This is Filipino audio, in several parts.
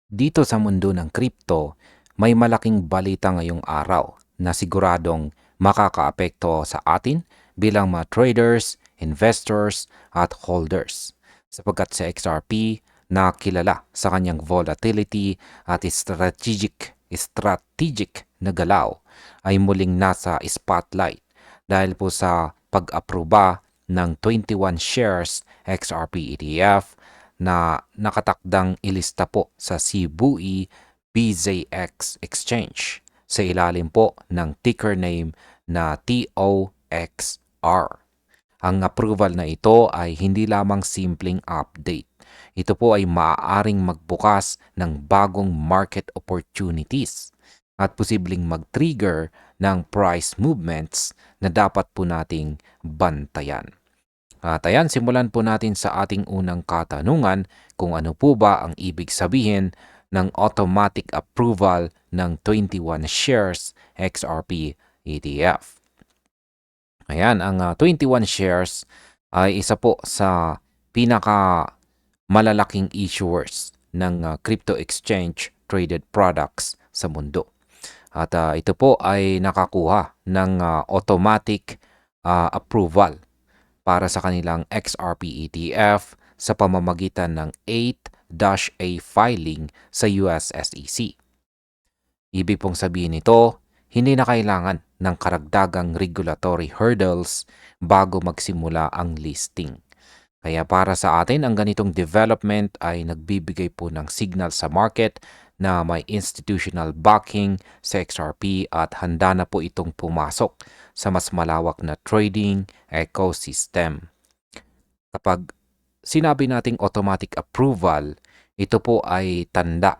Dito sa mundo ng crypto, may malaking balita ngayong araw na siguradong makakaapekto sa atin bilang mga traders, investors at holders. Sapagkat sa XRP na kilala sa kanyang volatility at strategic na galaw ay muling nasa spotlight dahil po sa pag-aproba ng 21 shares XRP ETF na nakatakdang ilista po sa Cboe BZX Exchange sa ilalim po ng ticker name na TOXR. Ang approval na ito ay hindi lamang simpleng update. Ito po ay maaaring magbukas ng bagong market opportunities at posibleng mag-trigger ng price movements na dapat po nating bantayan. At ayan, simulan po natin sa ating unang katanungan kung ano po ba ang ibig sabihin ng automatic approval ng 21 shares XRP ETF. Ayan, ang 21 shares ay isa po sa pinaka malalaking issuers ng crypto exchange traded products sa mundo. At ito po ay nakakuha ng automatic approval para sa kanilang XRP ETF sa pamamagitan ng 8-A filing sa US SEC. Ibig pong sabihin nito, hindi na kailangan ng karagdagang regulatory hurdles bago magsimula ang listing. Kaya para sa atin, ang ganitong development ay nagbibigay po ng signal sa market na may institutional backing sa XRP at handa na po itong pumasok sa mas malawak na trading ecosystem. Kapag sinabi nating automatic approval, ito po ay tanda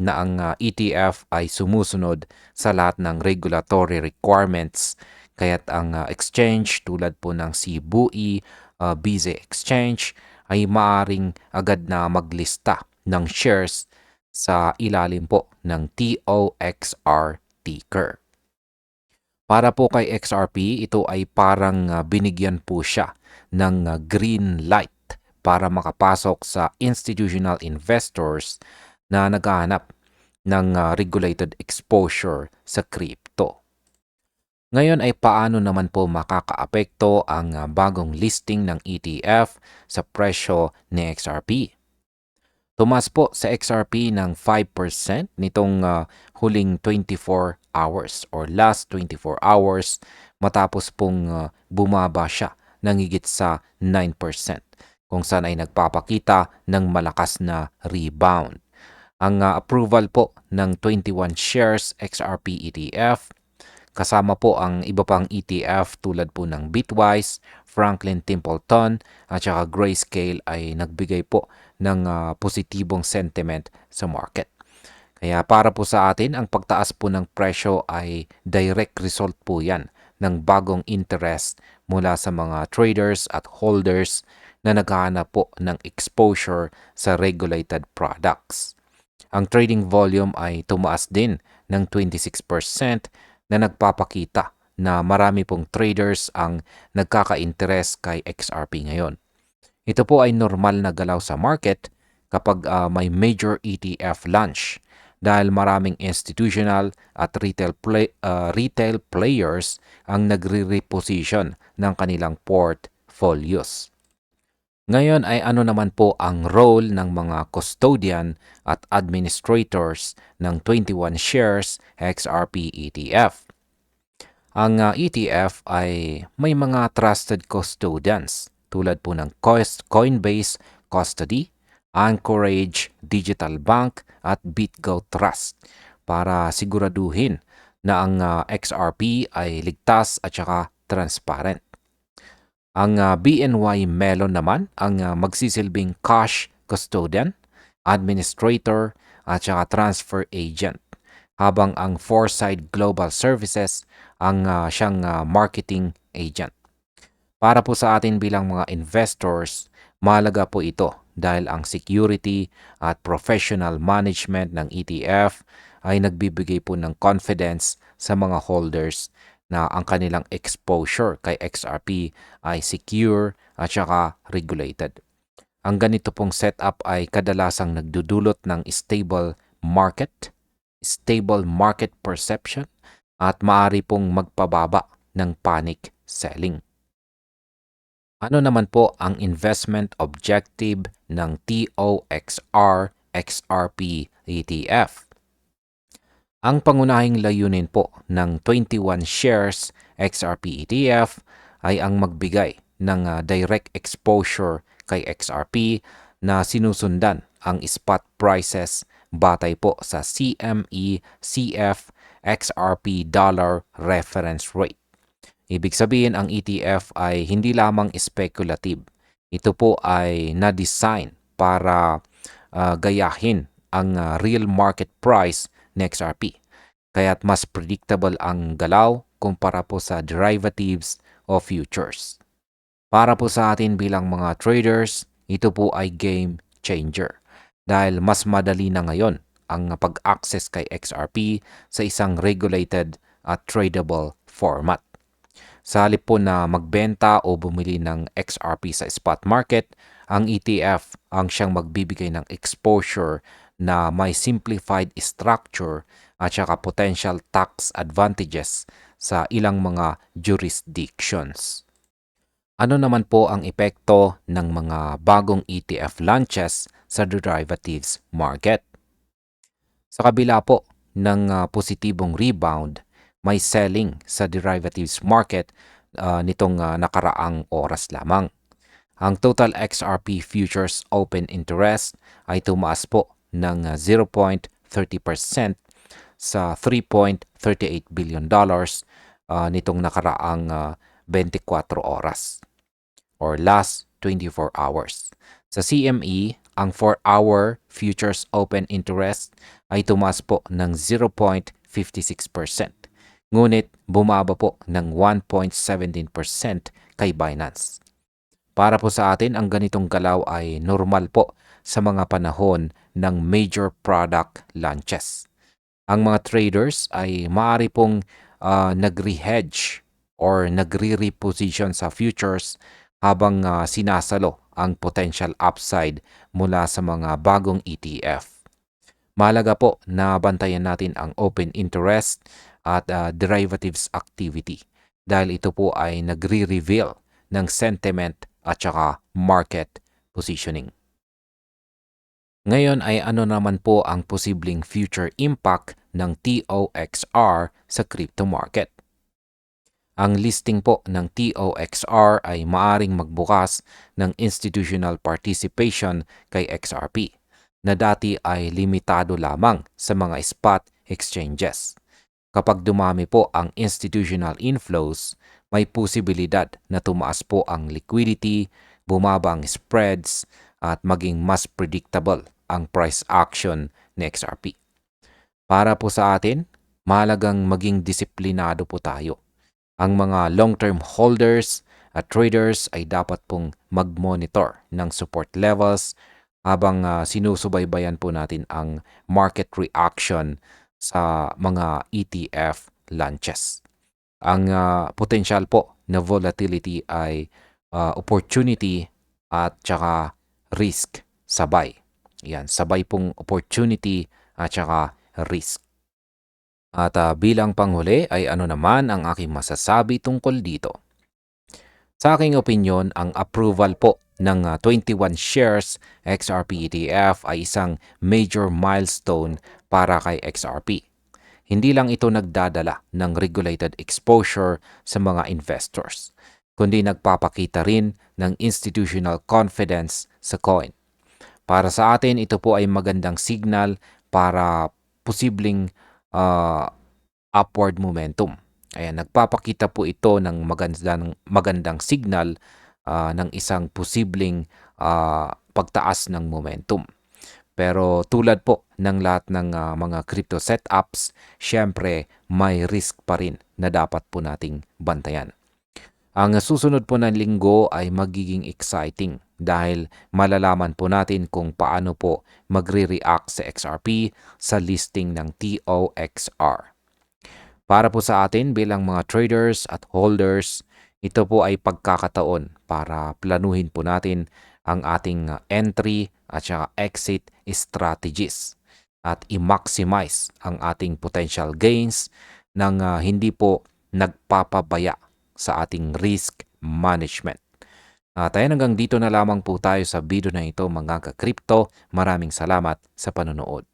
na ang ETF ay sumusunod sa lahat ng regulatory requirements. Kaya't ang exchange tulad po ng Cboe BZ Exchange ay maaring agad na maglista ng shares sa ilalim po ng TOXR ticker. Para po kay XRP, ito ay parang binigyan po siya ng green light para makapasok sa institutional investors na naghahanap ng regulated exposure sa crypto. Ngayon ay paano naman po makakaapekto ang bagong listing ng ETF sa presyo ni XRP? Tumas po sa XRP ng 5% nitong huling 24 hours or last 24 hours matapos pong bumaba siya ng higit sa 9% kung saan ay nagpapakita ng malakas na rebound. Ang approval po ng 21 shares XRP ETF kasama po ang iba pang ETF tulad po ng Bitwise, Franklin Templeton at saka Grayscale ay nagbigay po ng positibong sentiment sa market. Kaya para po sa atin, ang pagtaas po ng presyo ay direct result po yan ng bagong interest mula sa mga traders at holders na naghahanap po ng exposure sa regulated products. Ang trading volume ay tumaas din ng 26% na nagpapakita na marami pong traders ang nagkaka-interest kay XRP ngayon. Ito po ay normal na galaw sa market kapag may major ETF launch dahil maraming institutional at retail players ang nagre-reposition ng kanilang portfolios. Ngayon ay ano naman po ang role ng mga custodian at administrators ng 21 shares XRP ETF. Ang ETF ay may mga trusted custodians tulad po ng Coinbase Custody, Anchorage Digital Bank at BitGo Trust para siguraduhin na ang XRP ay ligtas at saka transparent. Ang BNY Mellon naman ang magsisilbing cash custodian, administrator at saka transfer agent, habang ang Foresight Global Services ang siyang marketing agent. Para po sa atin bilang mga investors, mahalaga po ito dahil ang security at professional management ng ETF ay nagbibigay po ng confidence sa mga holders na ang kanilang exposure kay XRP ay secure at saka regulated. Ang ganito pong setup ay kadalasang nagdudulot ng stable market, stable market perception, at maaari pong magpababa ng panic selling. Ano naman po ang investment objective ng TOXR XRP ETF? Ang pangunahing layunin po ng 21 shares XRP ETF ay ang magbigay ng direct exposure kay XRP na sinusundan ang spot prices batay po sa CME CF XRP dollar reference rate. Ibig sabihin ang ETF ay hindi lamang speculative. Ito po ay na-design para gayahin ang real market price ng XRP. Kaya't mas predictable ang galaw kumpara po sa derivatives o futures. Para po sa atin bilang mga traders, ito po ay game changer dahil mas madali na ngayon ang pag-access kay XRP sa isang regulated at tradable format. Sa halip po na magbenta o bumili ng XRP sa spot market, ang ETF ang siyang magbibigay ng exposure na may simplified structure at saka potential tax advantages sa ilang mga jurisdictions. Ano naman po ang epekto ng mga bagong ETF launches sa derivatives market? Sa kabila po ng positibong rebound, may selling sa derivatives market nitong nakaraang oras lamang. Ang total XRP futures open interest ay tumaas po ng 0.30% sa $3.38 billion nitong nakaraang 24 oras or last 24 hours. Sa CME, ang 4-hour futures open interest ay tumaas po ng 0.56%. Ngunit bumaba po ng 1.17% kay Binance. Para po sa atin, ang ganitong galaw ay normal po sa mga panahon ng major product launches. Ang mga traders ay maaari pong nagre-hedge or nagre-reposition sa futures habang sinasalo ang potential upside mula sa mga bagong ETF. Mahalaga po na bantayan natin ang open interest at derivatives activity dahil ito po ay nagre-reveal ng sentiment at saka market positioning. Ngayon ay ano naman po ang posibleng future impact ng TOXR sa crypto market? Ang listing po ng TOXR ay maaring magbukas ng institutional participation kay XRP na dati ay limitado lamang sa mga spot exchanges. Kapag dumami po ang institutional inflows, may posibilidad na tumaas po ang liquidity, bumaba ang spreads, at maging mas predictable ang price action ng XRP. Para po sa atin, mahalagang maging disiplinado po tayo. Ang mga long-term holders at traders ay dapat pong mag-monitor ng support levels habang sinusubaybayan po natin ang market reaction sa mga ETF launches. Ang potential po na volatility ay opportunity at saka risk sabay. Yan, sabay pong opportunity at saka risk. At bilang panghuli ay ano naman ang aking masasabi tungkol dito? Sa aking opinyon, ang approval po ng 21 shares XRP ETF ay isang major milestone para kay XRP. Hindi lang ito nagdadala ng regulated exposure sa mga investors, kundi nagpapakita rin ng institutional confidence sa coin. Para sa atin, ito po ay magandang signal para posibleng upward momentum. Ayan, nagpapakita po ito ng magandang signal ng isang posibleng pagtaas ng momentum. Pero tulad po ng lahat ng mga crypto setups, syempre may risk pa rin na dapat po nating bantayan. Ang susunod po na linggo ay magiging exciting dahil malalaman po natin kung paano po magre-react sa XRP sa listing ng TOXR. Para po sa atin bilang mga traders at holders, ito po ay pagkakataon para planuhin po natin ang ating entry at saka exit strategies. at i-maximize ang ating potential gains ng hindi po nagpapabaya sa ating risk management. At ayan, hanggang dito na lamang po tayo sa video na ito mga ka-crypto. Maraming salamat sa panonood.